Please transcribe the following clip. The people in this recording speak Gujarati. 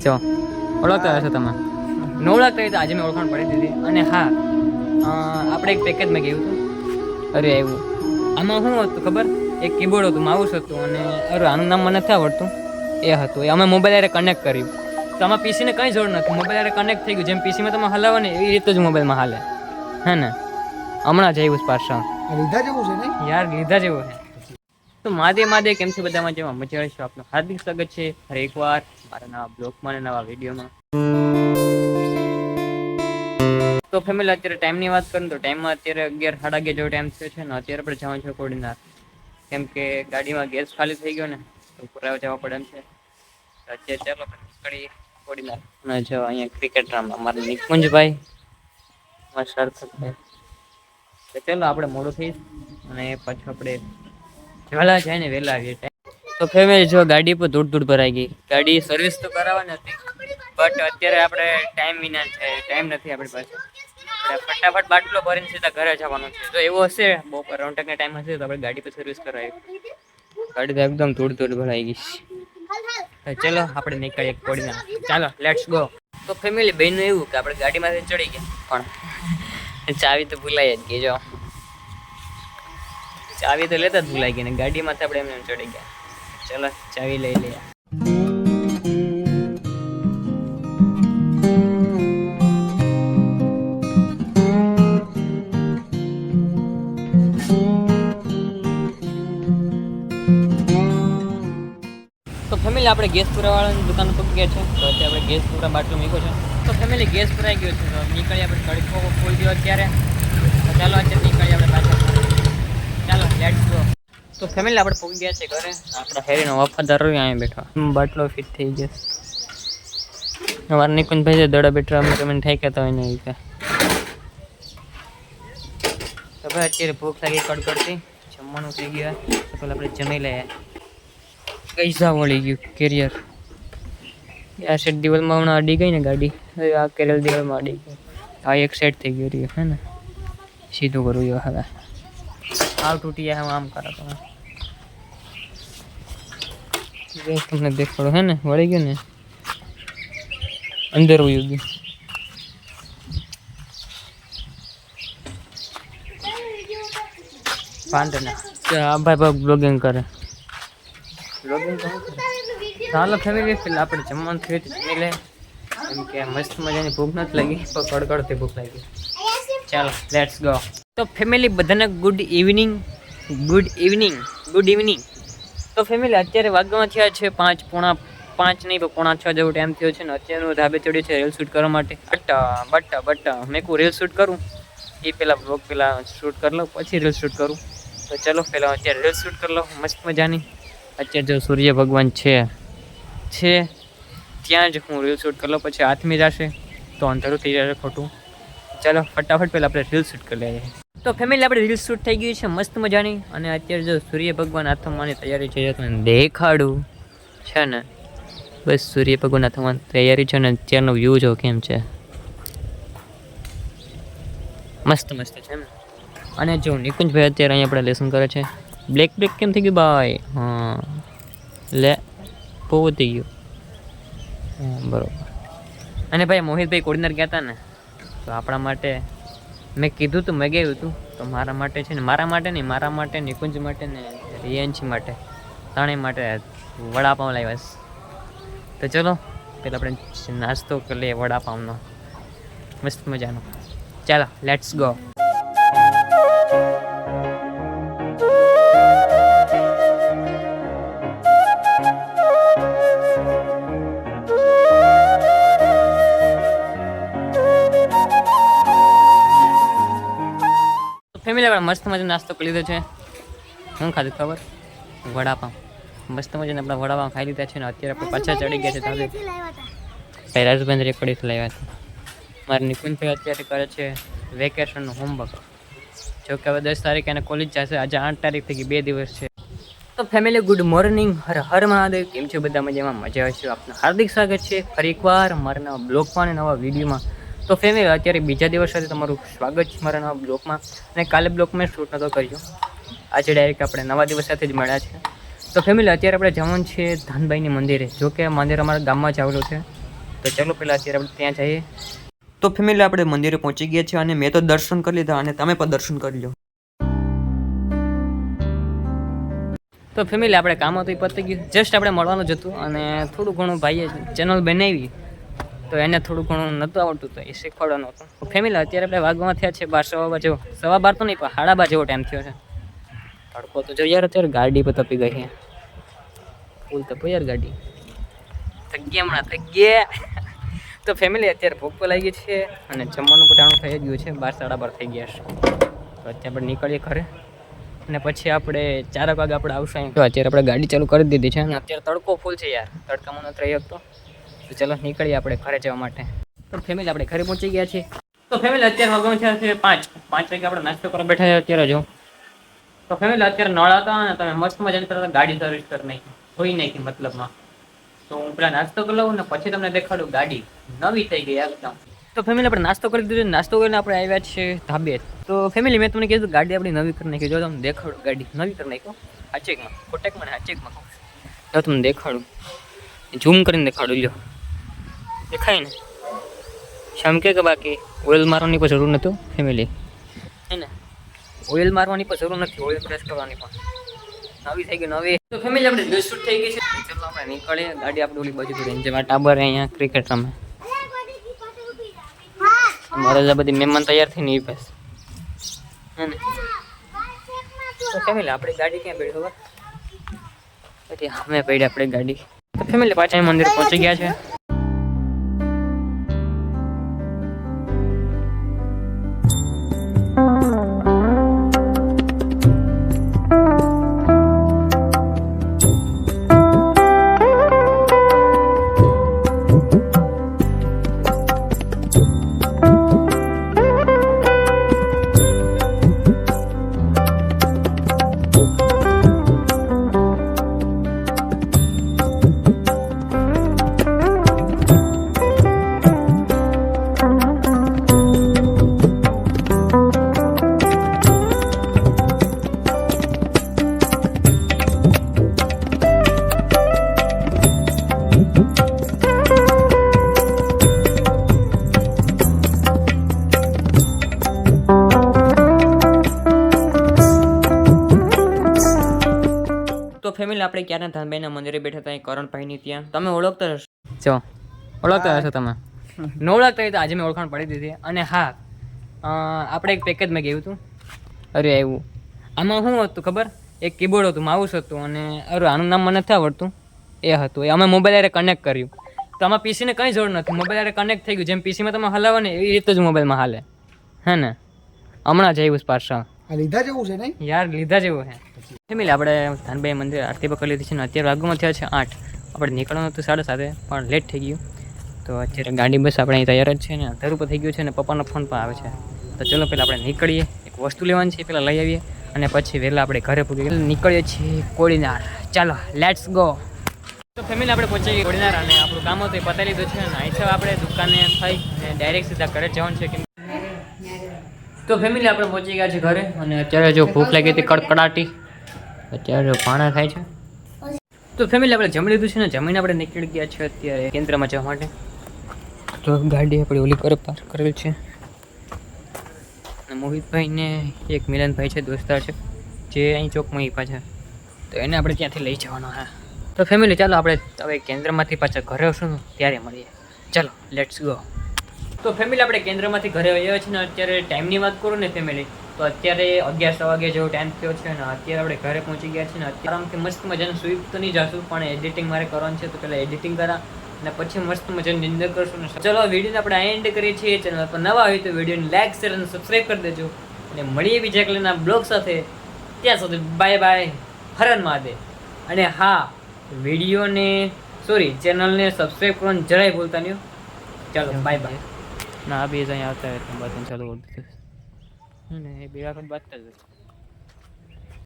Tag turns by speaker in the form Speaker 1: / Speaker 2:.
Speaker 1: જો ઓળખતા હશો તમે, ન ઓળખતા હોય તો આજે મેં ઓળખાણ પડી દીધી. અને હા, આપણે એક પેકેજ મેં ગયું હતું, અરે આવ્યું. આમાં શું હતું ખબર? એક કીબોર્ડ હતું, માઉસ હતું, અને અરે આનું નામ મને નથી આવડતું, એ હતું. એ અમે મોબાઈલ હારે કનેક્ટ કર્યું. તો આમાં પીસીને કંઈ જરૂર નથી, મોબાઈલ હારે કનેક્ટ થઈ ગયું. જેમ પીસીમાં તમે હલાવો ને એવી રીતે જ મોબાઈલમાં હાલે, હે ને? હમણાં જ આવ્યું પાછા.
Speaker 2: લીધા જેવું છે ને
Speaker 1: યાર, લીધા જેવું છે. તો માદે કેમ છે બધામાં જેમાં મજા આવે છે. આપનું હાર્દિક સ્વાગત છે ફરી એકવાર મારા નવા બ્લોગમાં અને નવા વિડીયોમાં. તો ફેમિલી, અત્યારે ટાઈમની વાત કરું તો ટાઈમમાં અત્યારે 11 સાડા 11 જેવો ટાઈમ થયો છે ને. અત્યારે આપણે જવાનું છે કોડીનાર, કેમ કે ગાડીમાં ગેસ ખાલી થઈ ગયો ને, તો પુરાવા જવા પડે એમ છે. અત્યારે ચાલો નીકળીએ કોડીનાર. અને જો અહીંયા ક્રિકેટ રમવા અમારા નિકુંજભાઈ, ચાલો આપણે મોડું થઈ અને પાછું આપણે વહેલા જાય ને વહેલા આવીએ. તો ફેમિલી, જો ગાડી પર ધૂળ ભરાઈ ગઈ. ગાડી સર્વિસ તો કરાવવાની હતી, બટ અત્યારે આપણે ટાઈમ વિના છે, ટાઈમ નથી આપણી પાસે. ફટાફટ બાટલો ભરીને સીધા ઘરે જવાનું છે. જો એવું હશે બપોર રાઉન્ડ ટાઈમ હશે તો આપણે ગાડી પર સર્વિસ કરાવી. ગાડી તો એકદમ ધૂળ ભરાઈ ગઈ. ચલો આપણે નીકળીએ કોડીનાર. ચાલો લેટ્સ ગો. તો ફેમિલી, બેનનું એવું કે આપણે ગાડીમાંથી ચડી ગયા, પણ ચાવી તો ભૂલાઈ જ ગઈ. જો ચાવી તો લેતા જ ભૂલાઈ ગઈ ને ગાડીમાંથી આપણે એમને ચડી ગયા. ચલો ચાવી લઈ લઈએ. તો ફેમિલી, આપણે ગેસ પુરાવાળાની દુકાન પર ગયા છે. તો અત્યારે આપણે ગેસ પૂરા બાટલો મૂક્યો છે. તો ફેમિલી, ગેસ પુરાઈ ગયો છે. તો નીકળીએ આપણે તડકો ફૂલ ગયો અત્યારે. ચાલો અત્યારે નીકળીએ આપણે પાછા. ચાલો લેટ્સ ગો. તો ફેમિલી, આપણે પહોંચી ગયા છે ઘરે. આપણા હેરીનો વફાદાર અહીંયા બેઠો, બાટલો ફિટ થઈ ગયો. અમારા નિકુંજભાઈ દડા બેઠા અમે તમે થાય કહેતા હોય ને એ રીતે. તો ભાઈ અત્યારે ભૂખ લાગી કડકડતી, જમવાનું થઈ ગયા. તો પેલા આપણે જમી લઈએ. પૈસા વળી ગયું કેરિયર. આ સાઈડ દિવાલમાં હમણાં અડી ગઈ ને ગાડી, હવે આ કેરિયર દિવાલમાં અડી ગઈ. આ એક સાઈડ થઈ ગયું રહ્યું, હે ને? સીધું કરવું જોઈએ હવે. આવ તૂટી જાય હું આમ કરો તમે. તમને દેખાડો, હે ને? વળી ગયું ને, અંદર વયું ગયું. વાંધો ના. આ ભાઈ બ્લોગિંગ કરે. ચાલો ફેમિલી, પેલા આપણે જમવાનું થયું તો જમી લે. એમ કે મસ્ત મજાની ભૂખ નથી લાગી, પણ કડકડતી ભૂખ લાગી. ચાલો લેટ્સ ગો. તો ફેમિલી, બધાને ગુડ ઇવનિંગ. તો ફેમિલી, અત્યારે વાગવામાં થયા છે 5, પોણા 5 નહીં પણ પોણા 6 જેવો ટાઈમ થયો છે ને. અત્યારનું ધાબે ચડ્યું છે રીલ શૂટ કરવા માટે. બટ મેં કહું રીલ શૂટ કરું એ પહેલાં બ્લોગ શૂટ કરી લઉં, પછી રીલ શૂટ કરું. તો ચલો પહેલાં અત્યારે રીલ શૂટ કરી લઉં મસ્ત મજાની. અત્યારે જો સૂર્ય ભગવાન છે ત્યાં જ હું રીલ શૂટ કરી લઉં, પછી હાથમી જશે તો અંધારું થઈ જશે ખોટું. ચાલો ફટાફટ પહેલાં આપણે રીલ શૂટ કરી લઈએ. તો ફેમિલી, આપણે રીલ શૂટ થઈ ગઈ છે મસ્ત મજાની. અને અત્યારે જો સૂર્ય ભગવાન આથમવાની તૈયારી છે, તમને દેખાડું છે ને. બસ સૂર્ય ભગવાન આથમવાની તૈયારી છે ને. અત્યારનો વ્યૂ જો કેમ છે, મસ્ત છે એમ. અને જો નિકુંજભાઈ અત્યારે અહીંયા આપણે લેસન કરે છે. બ્લેક કેમ થઈ ગયું ભાઈ? હા લે, બહુ થઈ ગયું. હા બરાબર. અને ભાઈ મોહિતભાઈ કોડીનાર ગયા હતા ને, તો આપણા માટે મેં કીધું તું, મેં ગયું હતું. તો મારા માટે છે ને, મારા માટે નિકુંજ માટે ને રિયાંશી માટે, ત્રણેય માટે વડાપાઉં લાવ્યા. તો ચલો પહેલાં આપણે નાસ્તો કરી લઈએ વડાપાઉંનો મસ્ત મજાનો. ચાલો લેટ્સ ગો. ફેમિલી, આપણે મસ્ત મજાનો નાસ્તો કરી લીધો છે. શું ખાધું ખબર? વડાપાઉં. મસ્ત મજાના આપણા વડાપાઉં ખાઈ લીધા છે ને. અત્યારે આપણે પાછા ચડી ગયા છે ધાબે. રાજભાઈ રેકડીથી લાવ્યા હતા. મારા નિકુંજભાઈ અત્યારે કરે છે વેકેશનનું હોમવર્ક. જો કે હવે 10 તારીખે એને કોલેજ જશે. આજે 8 તારીખ થઈ ગઈ, 2 દિવસ છે. તો ફેમિલી, ગુડ મોર્નિંગ. હર મહાદેવ. કેમ છે બધા? મજામાં મજા આવે છે. આપનું હાર્દિક સ્વાગત છે ફરી એકવાર મારા નવા બ્લોગમાં અને નવા વિડીયોમાં. તો ફેમિલી, અત્યારે બીજા દિવસ સાથે તમારું સ્વાગત છે મારા નવા બ્લોગમાં. અને કાલે બ્લોગ મેં શૂટ નહોતો કર્યો, આજે ડાયરેક્ટ આપણે નવા દિવસ સાથે જ મળ્યા છે. તો ફેમિલી, અત્યારે આપણે જવાનું છે ધાનબાઈની મંદિરે. જો કે મંદિર અમારા ગામમાં જ આવેલું છે. તો ચાલો પહેલાં અત્યારે આપણે ત્યાં જઈએ. તો ફેમિલી આપણે મંદિરે પહોંચી ગયા છીએ અને મેં તો દર્શન કરી લીધા અને તમે પણ દર્શન કરી લો. તો ફેમિલી આપણે કામ હતું એ પતી ગયું, જસ્ટ આપણે મળવાનું જ હતું અને થોડું ઘણું ભાઈએ ચેનલ બનાવી તો એને થોડું ઘણું નહોતું આવડતું તો એ શીખવાડવાનું હતું. ફેમિલી અત્યારે આપણે વાગવામાં થયા છે 12:15 જેવો, 12:15 તો નહીં પણ 12:30 જેવો ટાઈમ થયો છે. તડકો તો જો યાર અત્યારે ગાડી પર તપી ગઈ છે, ફૂલ તપો યાર ગાડી, થકી હમણાં થકી. તો ફેમિલી અત્યારે ભૂખ લાગી છે અને જમવાનું પટાણું થઈ ગયું છે, 12:30 થઈ ગયા છે. તો અત્યારે આપણે નીકળીએ ઘરે અને પછી આપણે 4 વાગે આપણે આવશું. તો અત્યારે આપણે ગાડી ચાલુ કરી દીધી છે અને અત્યારે તડકો ફૂલ છે યાર, તડકામાં નથી રહી શકતો. તો ચાલો નીકળીએ આપણે ઘરે જવા માટે. તો ફેમિલી આપણે ઘરે પહોંચી ગયા છીએ. તો ફેમિલી અત્યારે વાગવાનું થયા છે 5 વાગે આપણે નાસ્તો કરવા બેઠા છે અત્યારે જો. તો ફેમિલી અત્યારે નળ હતા ને તમે મસ્ત મજાની તરત ગાડી સર્વિસ કરી નાખી, ધોઈ નાખી મતલબમાં. તો હું પેલા નાસ્તો કરી લઉં ને પછી તમને દેખાડું, ગાડી નવી થઈ ગઈ એકદમ. તો ફેમિલી આપણે નાસ્તો કરી દીધો, નાસ્તો કરીને આપણે આવ્યા છે ધાબે. તો ફેમિલી મેં તમને કીધું ગાડી આપણી નવી કરી નાખી, જો તમને દેખાડું ગાડી નવી કરી નાખો હાચેકમાં, ખોટેકમાં હાચેકમાં જો તમને દેખાડું, ઝૂમ કરીને દેખાડું. લ્યો દેખાય ને શમકે કે બાકી ઓઇલ મારવાની પણ જરૂર નહોતું ફેમિલી, હે ને ઓઇલ મારવાની પણ જરૂર નથી, ઓઇલ પ્રેસ કરવાની પણ નવી થઈ ગઈ નવી. તો ફેમિલી આપણે ડ્રેસ શૂટ થઈ ગઈ છે, ચાલો આપણે નીકળીએ. ગાડી આપણે ઓલી બાજુ કરી જેમાં ટાબર અહીંયા ક્રિકેટ રમે, મારા બધી મહેમાન તૈયાર થઈને એ પાસે, હે ને. તો ફેમિલી આપણી ગાડી ક્યાં પડી ખબર, પછી અમે પડી આપણી ગાડી. તો ફેમિલી પાછા મંદિર પહોંચી ગયા છે. તો ફેમિલી આપણે ક્યારના ધાનભાઈના મંદિરે બેઠા હતા કરણભાઈની ત્યાં, તમે ઓળખતા હશો, જો ઓળખતા હશો તમે, ન ઓળખતા હોય તો આજે મેં ઓળખાણ પડી દીધી. અને હા આપણે એક પેકેજમાં ગયું હતું, અરે આવ્યું આમાં શું હતું ખબર, એક કીબોર્ડ હતું, માઉસ હતું અને અરે આનું નામ મને નથી આવડતું, એ હતું એ અમે મોબાઈલ હારે કનેક્ટ કર્યું. તો આમાં પીસીને કંઈ જરૂર નથી, મોબાઈલ હારે કનેક્ટ થઈ ગયું, જેમ પીસીમાં તમે હલાવો ને એવી રીતે જ મોબાઈલમાં હાલે, હે ને. હમણાં જ આવ્યું પાછા,
Speaker 2: લીધા જેવું છે નહીં
Speaker 1: યાર, લીધા જેવું છે. ફેમિલી આપણે ધાનભાઈ મંદિર આરતી પર કરી લીધી છે ને અત્યારે વાગવામાં થયા છે 8. આપણે નીકળવાનું હતું 7:30 પણ લેટ થઈ ગયું. તો અત્યારે ગાડી બસ આપણે અહીં તૈયાર જ છે ને અંધારું પર થઈ ગયું છે ને પપ્પાનો ફોન પણ આવે છે. તો ચલો પહેલાં આપણે નીકળીએ, એક વસ્તુ લેવાની છે પહેલાં લઈ આવીએ અને પછી વહેલા આપણે ઘરે પૂરી નીકળીએ છીએ કોડીનાર. ચાલો લેટ્સ ગો. તો ફેમિલી આપણે પહોંચી ગઈ કોડીનાર અને આપણું કામ હતું એ પતાવી લીધું છે અને અહીંથી આપણે દુકાને થઈ અને ડાયરેક્ટ સીધા ઘરે જવાનું છે. તો ફેમિલી આપણે પહોંચી ગયા છે ઘરે અને અત્યારે જો ભૂખ લાગી હતી કડકડાટી, અત્યારે ભાણા થાય છે. તો ફેમિલી આપણે જમી લીધું છે ને જમીને આપણે નીકળી ગયા છે અત્યારે કેન્દ્રમાં જવા માટે. તો ગાડી આપણી ઓલી પર પાર્ક કરેલ છે અને મોહિતભાઈ ને એક મિલનભાઈ છે, દોસ્તાર છે, જે અહીં ચોકમાં ઈ પાછા, તો એને આપણે ત્યાંથી લઈ જવાનો. હા તો ફેમિલી ચાલો આપણે હવે કેન્દ્રમાંથી પાછા ઘરે આવશું ત્યારે મળીએ. ચાલો લેટ્સ ગો. તો ફેમિલી આપણે કેન્દ્રમાંથી ઘરે આવ્યા છીએ ને અત્યારે ટાઈમની વાત કરું ને ફેમિલી તો અત્યારે 11 વાગે જેવો ટાઈમ થયો છે ને અત્યારે આપણે ઘરે પહોંચી ગયા છીએ ને અત્યારે આરામથી મસ્ત મજાનું સ્વીપ તો નહીં જશું પણ એડિટિંગ મારે કરવાનું છે તો પહેલાં એડિટિંગ કરા અને પછી મસ્ત મજાની નિંદર કરશું ને. ચલો વિડીયોને આપણે એન્ડ કરીએ છીએ. ચેનલ પર નવા હોય તો વિડીયોને લાઈક શેર અને સબસ્ક્રાઈબ કરી દેજો અને મળીએ બીજા એકલેના બ્લોગ સાથે. ત્યાં સુધી બાય બાય, હર મહાદેવ. અને હા વિડીયોને ચેનલને સબસ્ક્રાઈબ કરવાનું જરાય ભૂલતા નહીં. ચાલો બાય બાય. ના અભી અહીંયા આવતા है बातें चालू कर देते हैं, ये बेड़ा बात कर